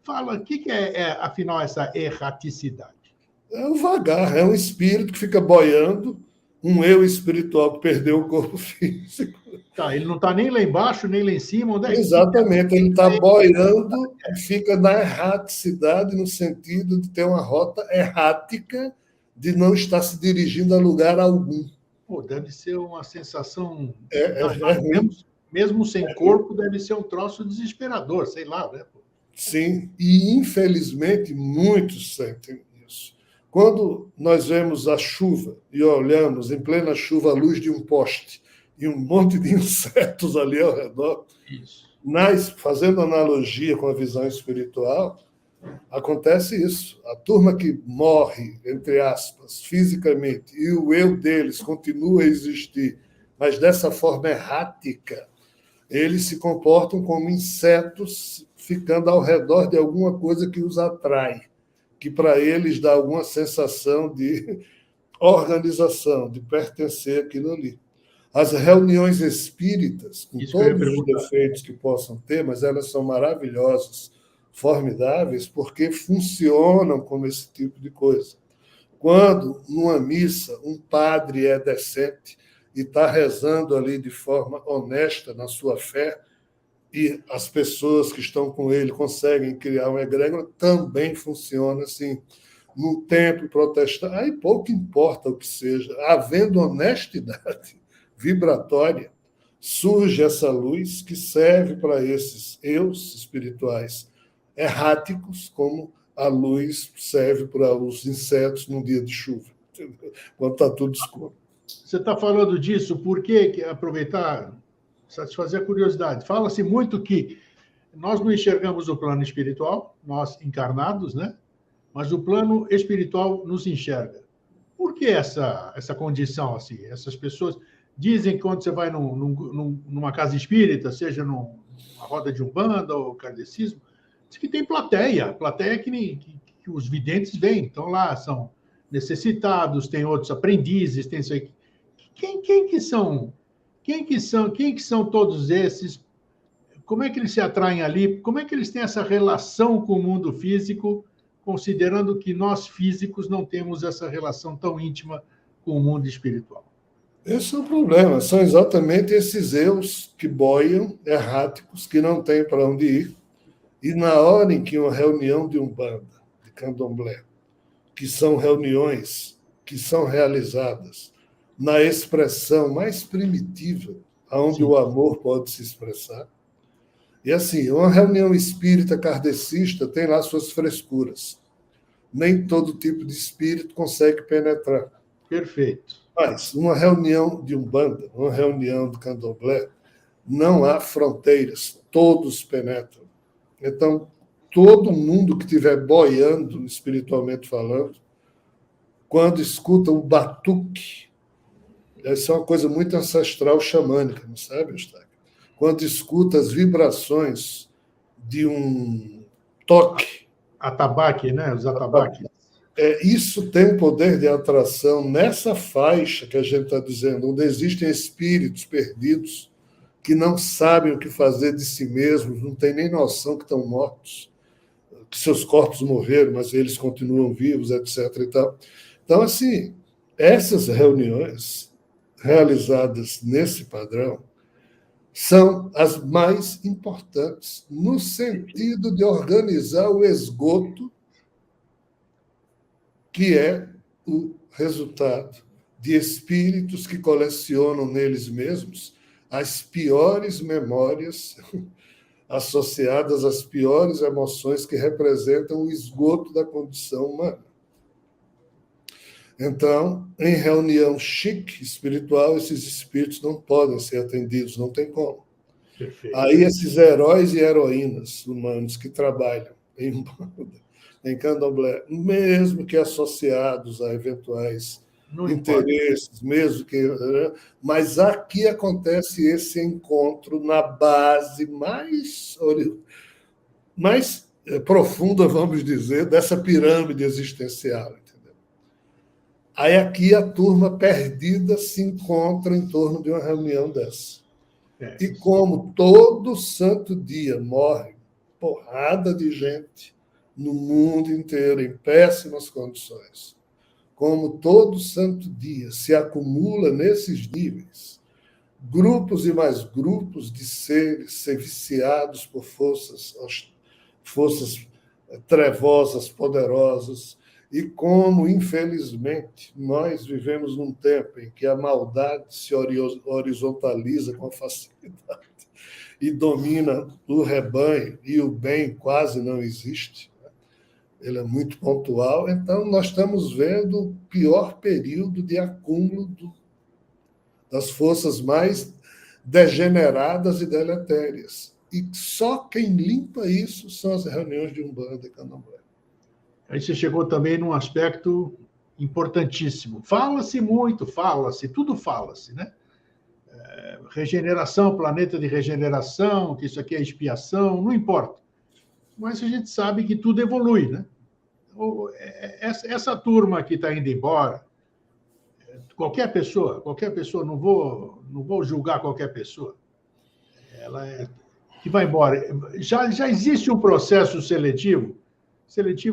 Fala, o que afinal, essa erraticidade? É o vagar, é um espírito que fica boiando, um eu espiritual que perdeu o corpo físico. Tá, ele não está nem lá embaixo, nem lá em cima. Onde é que... Exatamente, ele está boiando e fica na erraticidade, no sentido de ter uma rota errática, de não estar se dirigindo a lugar algum. Pô, deve ser uma sensação... Mesmo sem corpo, deve ser um troço desesperador, sei lá, né? Sim, e infelizmente muitos sentem isso. Quando nós vemos a chuva e olhamos em plena chuva a luz de um poste e um monte de insetos ali ao redor, fazendo analogia com a visão espiritual, acontece isso. A turma que morre, entre aspas, fisicamente, e o eu deles continua a existir, mas dessa forma errática, eles se comportam como insetos ficando ao redor de alguma coisa que os atrai, que para eles dá alguma sensação de organização, de pertencer àquilo ali. As reuniões espíritas, com todos os defeitos que possam ter, mas elas são maravilhosas, formidáveis, porque funcionam como esse tipo de coisa. Quando, numa missa, um padre é decente e está rezando ali de forma honesta na sua fé, e as pessoas que estão com ele conseguem criar uma egrégora, também funciona assim. No templo protestante, aí pouco importa o que seja, havendo honestidade vibratória, surge essa luz que serve para esses eus espirituais erráticos, como a luz serve para os insetos num dia de chuva, quando está tudo escuro. Você está falando disso, por que aproveitar, satisfazer a curiosidade? Fala-se muito que nós não enxergamos o plano espiritual, nós encarnados, né? Mas o plano espiritual nos enxerga. Por que essa condição assim? Essas pessoas dizem que quando você vai numa casa espírita, seja numa roda de umbanda ou kardecismo, diz que tem plateia que os videntes vêm. Então lá são necessitados, tem outros aprendizes, tem isso aí. Quem que são todos esses? Como é que eles se atraem ali? Como é que eles têm essa relação com o mundo físico, considerando que nós físicos não temos essa relação tão íntima com o mundo espiritual? Esse é o problema. São exatamente esses eus que boiam, erráticos, que não têm para onde ir. E na hora em que uma reunião de umbanda, de candomblé, que são reuniões que são realizadas na expressão mais primitiva, onde o amor pode se expressar. E assim, uma reunião espírita kardecista tem lá suas frescuras. Nem todo tipo de espírito consegue penetrar. Perfeito. Mas uma reunião de umbanda, uma reunião de candomblé, não há fronteiras, todos penetram. Então, todo mundo que estiver boiando, espiritualmente falando, quando escuta o batuque, isso é uma coisa muito ancestral xamânica, não sabe, Eustáquio? Quando escuta as vibrações de um toque. Atabaque, né? Os atabaques. Isso tem um poder de atração nessa faixa que a gente está dizendo, onde existem espíritos perdidos que não sabem o que fazer de si mesmos, não têm nem noção que estão mortos, que seus corpos morreram, mas eles continuam vivos, etc. E tal. Então, assim, essas reuniões realizadas nesse padrão são as mais importantes, no sentido de organizar o esgoto, que é o resultado de espíritos que colecionam neles mesmos as piores memórias associadas às piores emoções que representam o esgoto da condição humana. Então, em reunião chique espiritual, esses espíritos não podem ser atendidos, não tem como. Perfeito. Aí esses heróis e heroínas humanos que trabalham em candomblé, mesmo que associados a eventuais interesses, mesmo que... Mas aqui acontece esse encontro na base mais profunda, vamos dizer, dessa pirâmide existencial. Aí aqui a turma perdida se encontra em torno de uma reunião dessa. E como todo santo dia morre porrada de gente no mundo inteiro, em péssimas condições, como todo santo dia se acumula nesses níveis, grupos e mais grupos de seres viciados por forças trevosas, poderosas, e como, infelizmente, nós vivemos num tempo em que a maldade se horizontaliza com facilidade e domina o rebanho, e o bem quase não existe, ele é muito pontual, então nós estamos vendo o pior período de acúmulo das forças mais degeneradas e deletérias. E só quem limpa isso são as reuniões de Umbanda e Candomblé. Aí você chegou também num aspecto importantíssimo. Fala-se muito, tudo fala-se, né? Regeneração, planeta de regeneração, que isso aqui é expiação, não importa. Mas a gente sabe que tudo evolui, né? Essa turma que está indo embora, qualquer pessoa, não vou julgar qualquer pessoa, que vai embora. Já existe um processo seletivo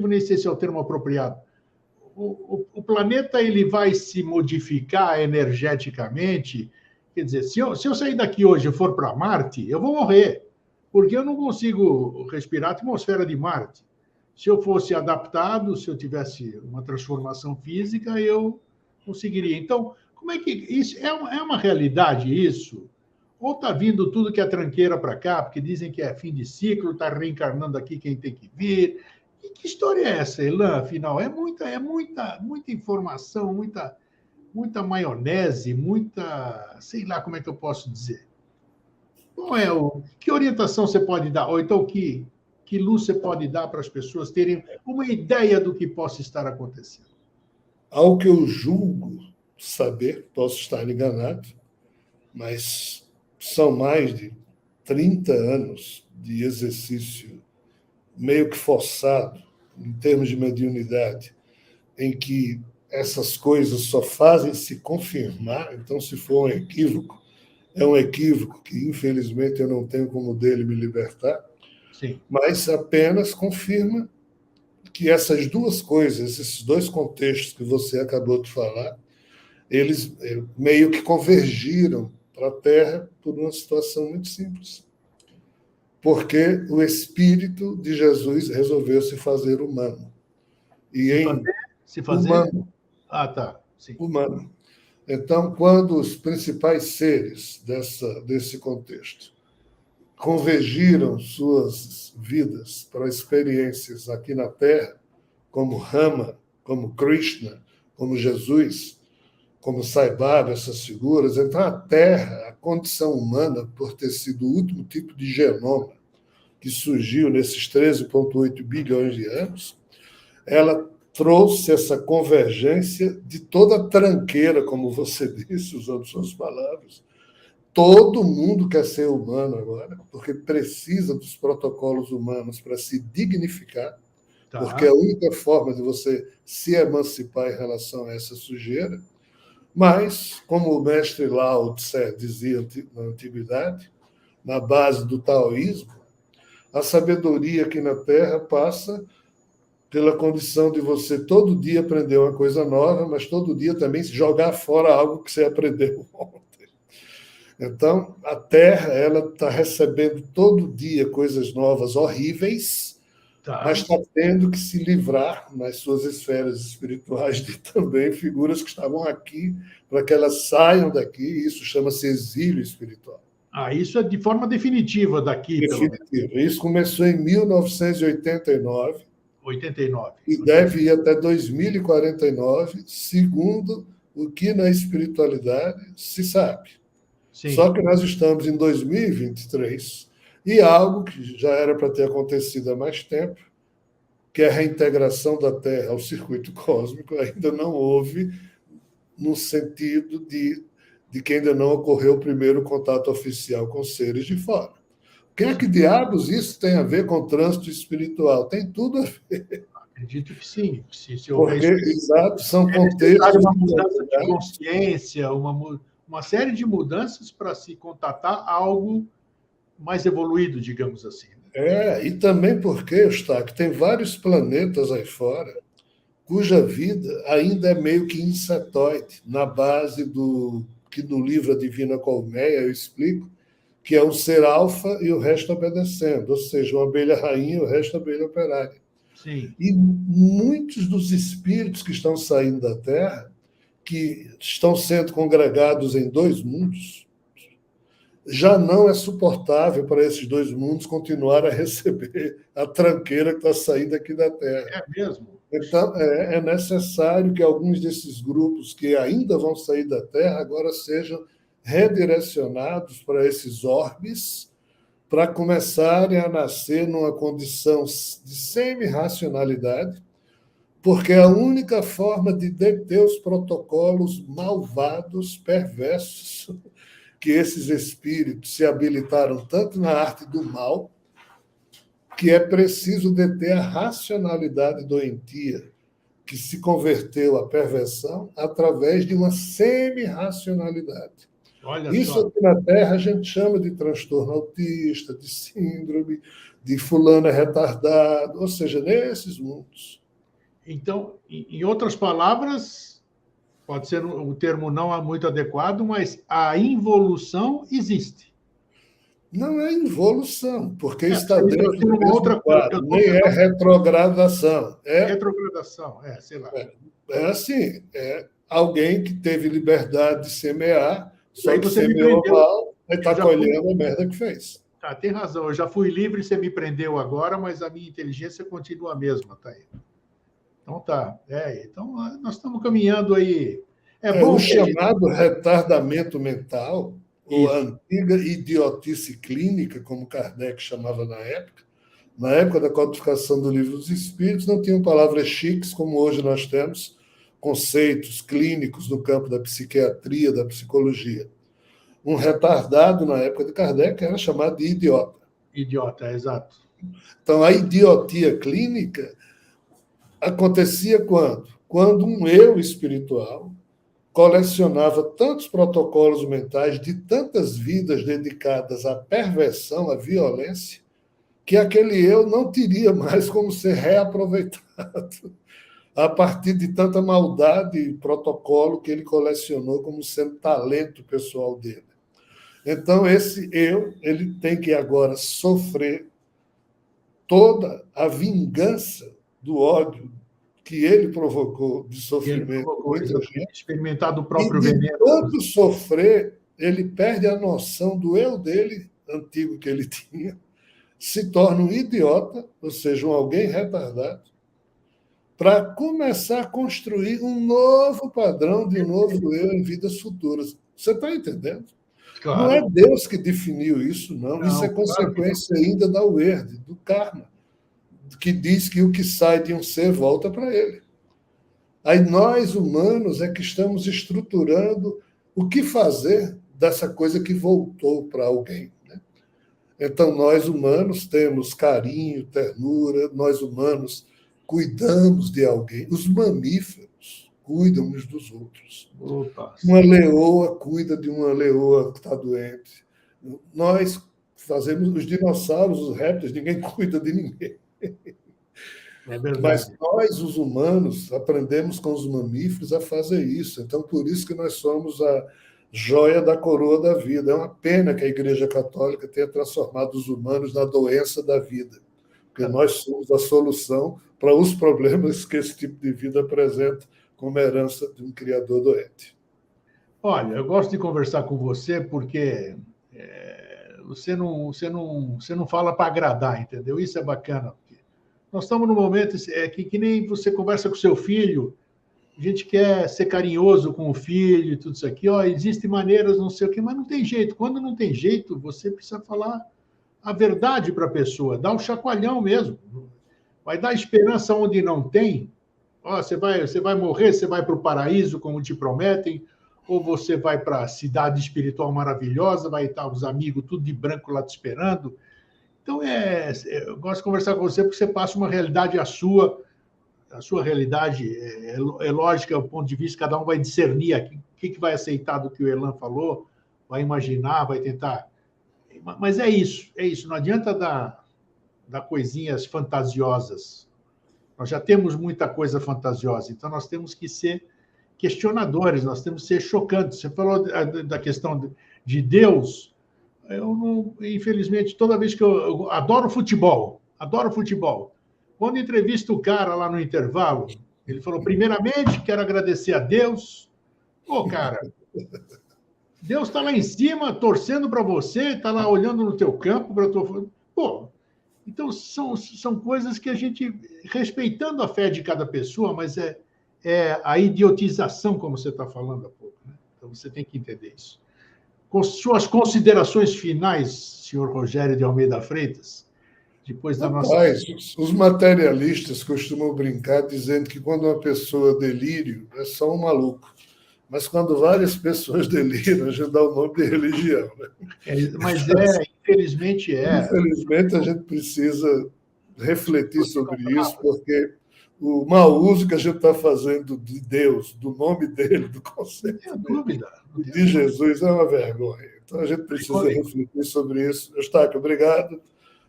nem sei se é o termo apropriado. O planeta ele vai se modificar energeticamente. Quer dizer, se eu sair daqui hoje e for para Marte, eu vou morrer, porque eu não consigo respirar a atmosfera de Marte. Se eu fosse adaptado, se eu tivesse uma transformação física, eu conseguiria. Então, como é que isso é uma realidade isso? ou está vindo tudo que é tranqueira para cá, porque dizem que é fim de ciclo, está reencarnando aqui quem tem que vir. E que história é essa, Elan, afinal? Muita informação, muita maionese, sei lá como é que eu posso dizer. Que orientação você pode dar? Ou então, que luz você pode dar para as pessoas terem uma ideia do que possa estar acontecendo? Ao que eu julgo saber, posso estar enganado, mas são mais de 30 anos de exercício meio que forçado, em termos de mediunidade, em que essas coisas só fazem se confirmar. Então, se for um equívoco, é um equívoco que, infelizmente, eu não tenho como dele me libertar, Sim. Mas apenas confirma que essas duas coisas, esses dois contextos que você acabou de falar, eles meio que convergiram para a Terra por uma situação muito simples. Porque o Espírito de Jesus resolveu se fazer humano. Se fazer? Humano. Ah, tá. Sim. Humano. Então, quando os principais seres desse contexto convergiram suas vidas para experiências aqui na Terra, como Rama, como Krishna, como Jesus, como Sai Baba, essas figuras, então a Terra, a condição humana, por ter sido o último tipo de genoma que surgiu nesses 13,8 bilhões de anos, ela trouxe essa convergência de toda a tranqueira, como você disse, usando suas palavras. Todo mundo quer ser humano agora, porque precisa dos protocolos humanos para se dignificar, porque é a única forma de você se emancipar em relação a essa sujeira. Mas, como o mestre Lao Tse dizia na antiguidade, na base do taoísmo, a sabedoria aqui na Terra passa pela condição de você todo dia aprender uma coisa nova, mas todo dia também jogar fora algo que você aprendeu ontem. Então, a Terra está recebendo todo dia coisas novas horríveis, mas está tendo que se livrar nas suas esferas espirituais de também figuras que estavam aqui, para que elas saiam daqui, e isso chama-se exílio espiritual. Isso é de forma definitiva daqui. Definitiva. Isso começou em 1989. 89. E deve ir até 2049, segundo o que na espiritualidade se sabe. Sim. Só que nós estamos em 2023 e algo que já era para ter acontecido há mais tempo, que é a reintegração da Terra ao circuito cósmico, ainda não houve, no sentido de que ainda não ocorreu o primeiro contato oficial com seres de fora. O que é que diabos isso tem a ver com trânsito espiritual? Tem tudo a ver. Acredito que sim. Porque, exato, são contextos... uma mudança de consciência, uma série de mudanças para se contatar algo mais evoluído, digamos assim. E também porque, Eustáquio, tem vários planetas aí fora cuja vida ainda é meio que insetoide, na base do que no livro A Divina Colmeia eu explico, que é um ser alfa e o resto obedecendo, ou seja, uma abelha rainha e o resto abelha operária. Sim. E muitos dos espíritos que estão saindo da Terra, que estão sendo congregados em dois mundos, já não é suportável para esses dois mundos continuar a receber a tranqueira que está saindo aqui da Terra. É mesmo? Então, é necessário que alguns desses grupos que ainda vão sair da Terra agora sejam redirecionados para esses orbes, para começarem a nascer numa condição de semi-racionalidade, porque é a única forma de deter os protocolos malvados, perversos, que esses espíritos se habilitaram tanto na arte do mal, que é preciso deter a racionalidade doentia, que se converteu à perversão através de uma semi-racionalidade. Isso aqui na Terra a gente chama de transtorno autista, de síndrome, de fulano é retardado, ou seja, nesses mundos. Então, em outras palavras, pode ser o termo não é muito adequado, mas a involução existe. Não é involução, porque está dentro de uma outra quadro, nem é retrogradação. Retrogradação, sei lá. É assim, é alguém que teve liberdade de semear, só aí que você semeou mal, Aí está colhendo a merda que fez. Tá, tem razão. Eu já fui livre, você me prendeu agora, mas a minha inteligência continua a mesma, tá aí. Então tá. Então nós estamos caminhando aí. É bom O que a gente... chamado retardamento mental, ou a Isso. antiga idiotice clínica, como Kardec chamava na época da codificação do Livro dos Espíritos, não tinham palavras chiques como hoje nós temos, conceitos clínicos no campo da psiquiatria, da psicologia. Um retardado, na época de Kardec, era chamado de idiota. Idiota, exato. Então, a idiotia clínica acontecia quando? Quando um eu espiritual colecionava tantos protocolos mentais de tantas vidas dedicadas à perversão, à violência, que aquele eu não teria mais como ser reaproveitado a partir de tanta maldade e protocolo que ele colecionou como sendo talento pessoal dele. Então, esse eu, ele tem que agora sofrer toda a vingança do ódio que ele provocou de sofrimento. Experimentar do próprio veneno. veneno. Quando sofrer, ele perde a noção do eu dele, antigo que ele tinha, se torna um idiota, ou seja, alguém retardado, para começar a construir um novo padrão de um novo eu em vidas futuras. Você está entendendo? Claro. Não é Deus que definiu isso, não. Isso é consequência ainda da UERD, do karma, que diz que o que sai de um ser volta para ele. Aí nós, humanos, é que estamos estruturando o que fazer dessa coisa que voltou para alguém. Né? Então, nós, humanos, temos carinho, ternura, nós, humanos, cuidamos de alguém. Os mamíferos cuidam uns dos outros. Opa. Uma leoa cuida de uma leoa que está doente. Nós fazemos, os dinossauros, os répteis, ninguém cuida de ninguém. É verdade. Mas nós, os humanos, aprendemos com os mamíferos a fazer isso. Então, por isso que nós somos a joia da coroa da vida. É uma pena que a Igreja Católica tenha transformado os humanos na doença da vida, porque nós somos a solução para os problemas que esse tipo de vida apresenta como herança de um criador doente. Olha, eu gosto de conversar com você porque você não fala para agradar, entendeu? Isso é bacana. Nós estamos num momento que nem você conversa com seu filho, a gente quer ser carinhoso com o filho e tudo isso aqui. Existem maneiras, não sei o quê, mas não tem jeito. Quando não tem jeito, você precisa falar a verdade para a pessoa, dar um chacoalhão mesmo. Vai dar esperança onde não tem. Você vai morrer, você vai para o paraíso, como te prometem, ou você vai para a cidade espiritual maravilhosa, vai estar os amigos tudo de branco lá te esperando. Então, eu gosto de conversar com você porque você passa uma realidade a sua realidade é lógica, do ponto de vista, cada um vai discernir aqui, o que vai aceitar do que o Elan falou, vai imaginar, vai tentar. Mas é isso, não adianta dar coisinhas fantasiosas. Nós já temos muita coisa fantasiosa, então nós temos que ser questionadores, nós temos que ser chocantes. Você falou da questão de Deus. Eu não, infelizmente, toda vez que eu adoro futebol. Quando entrevisto o cara lá no intervalo, ele falou: primeiramente, quero agradecer a Deus. Pô, cara, Deus está lá em cima, torcendo para você, está lá olhando no teu campo para tua. Pô, então são coisas que a gente, respeitando a fé de cada pessoa, mas é a idiotização, como você está falando há pouco. Né? Então você tem que entender isso. Com suas considerações finais, senhor Rogério de Almeida Freitas, depois da nossa... Os materialistas costumam brincar dizendo que quando uma pessoa delírio é só um maluco, mas quando várias pessoas deliram, a gente dá o nome de religião. Né? Mas infelizmente é. Infelizmente a gente precisa refletir sobre isso, porque o mau uso que a gente está fazendo de Deus, do nome dele, do conceito de Jesus, é uma vergonha. Então a gente precisa refletir sobre isso. Eustáquio, obrigado.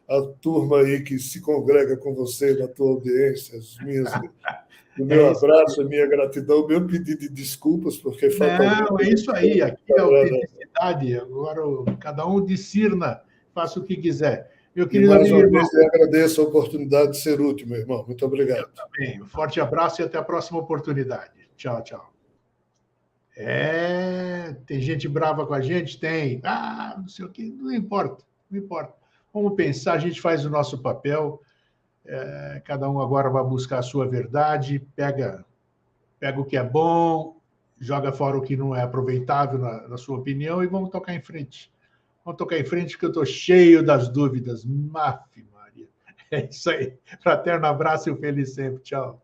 A turma aí que se congrega com você na tua audiência, o meu abraço, a minha gratidão, o meu pedido de desculpas, porque Não, é isso aí. Aqui é a autenticidade. Agora cada um discirna, faça o que quiser. Meu querido mais uma vez, eu agradeço a oportunidade de ser útil, meu irmão. Muito obrigado. Eu também. Um forte abraço e até a próxima oportunidade. Tchau, tchau. Tem gente brava com a gente? Tem. Ah, não sei o quê. Não importa, não importa. Vamos pensar, a gente faz o nosso papel, cada um agora vai buscar a sua verdade, pega o que é bom, joga fora o que não é aproveitável na sua opinião e vamos tocar em frente. Vamos tocar em frente, que eu estou cheio das dúvidas. Maria. É isso aí. Fraterno abraço e um feliz sempre. Tchau.